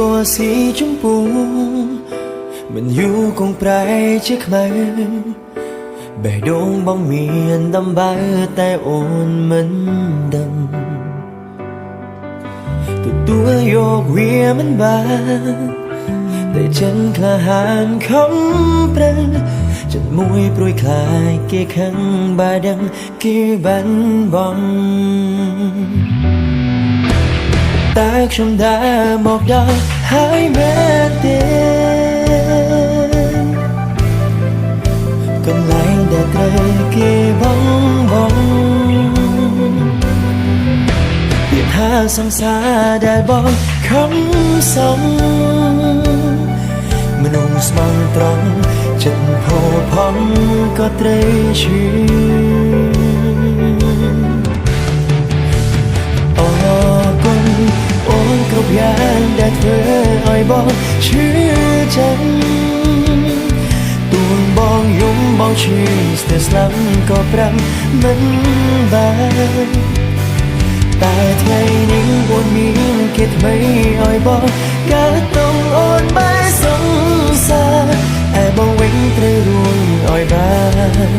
ពណ៌สีชมพูมันอยู่คงប្រែជាខ្មៅបេះដូងបងមានដំបៅតែអូនមិនដឹងទទួលយកវាមិនបានតែចិនក្លាហានខំប្រឹងចិត្តមួយព្រួយខ្លាយគេខឹងបើដឹងគេបាត់បង់តែខ្ញុំដើរមកដល់ហើយមែនទេកន្លែងដែលត្រូវគេបងពាក្យថាសង្សារដែលបងខំសំមនុស្សស្មោះត្រង់ចិត្តផោផង់ក៏ត្រូវឈឺអូគុណអូនគ្រប់យ៉ាងដែលធ្វើឲ្យបងឈឺចិត្តទូនបងយំបងឈឺស្ទើរស្លាប់ក៏ប្រាំមិនបានតែថ្ងៃនេះអូនមានគេថ្មីឲ្យបងកើតតុងអូនបែរសង្សារឯបងវិញត្រូវរួងឲ្យបាន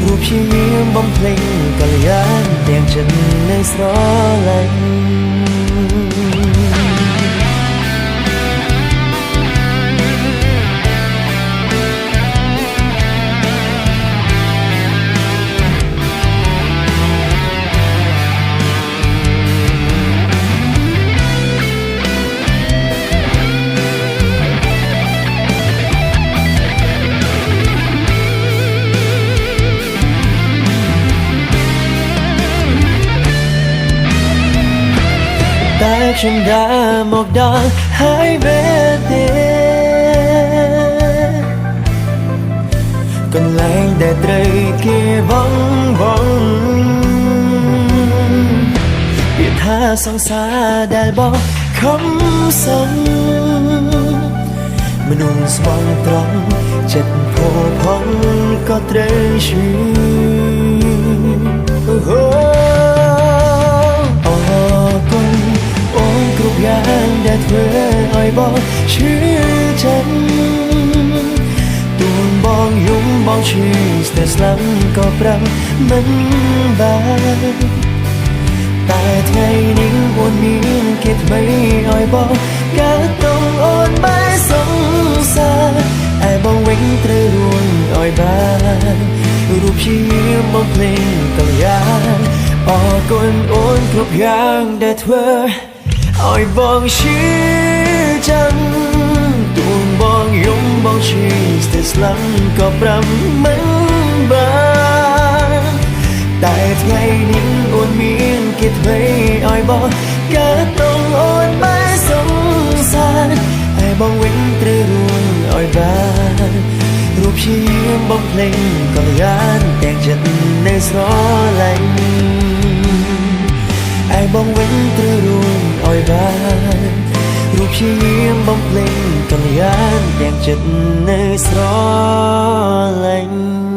រូបព្យាយាមបំភ្លេចកល្យានទាំងចិត្តនៅស្រឡាញ់តែខ្ញុំដើរមកដល់ហើយមែនទេកន្លែងដែលត្រូវគេបងពាក្យថាសង្សារដែលបងខំសំមនុស្សស្មោះត្រង់ចិត្តផោផង់ក៏ត្រូវឈឺយ៉ាងដែលធ្វើឲ្យបងឈឺចិត្តទូនបងយំបងឈឺស្ទើរស្លាប់ក៏ប្រាំមិនបានតែថ្ងៃនេះអូនមានគេថ្មីឲ្យបងកើតតុងអូនបែរសង្សារឯបងវិញត្រូវរួងឲ្យបានរូបព្យាយាមបំភ្លេចកល្យានអរគុណអូនគ្រប់យ៉ាងដែលធ្វើឲ្យបងឈឺចាំទូនបងយំបងឈឺស្ទើរស្លាប់ក៏ប្រាំមិនបានតែថ្ងៃនេះអូនមានគេថ្មីឲ្យបងកើតតុងអូនបែរសង្សារឯបងវិញត្រូវរួងឲ្យបានរូបព្យាយាមបំភ្លេចកល្យានទាំងចិត្តនៅស្រឡាញ់ឯបងវិញត្រូវរួងឲ្យបានរូបព្យាយាមបំភ្លេចកល្យានទាំងចិត្តនៅស្រឡាញ់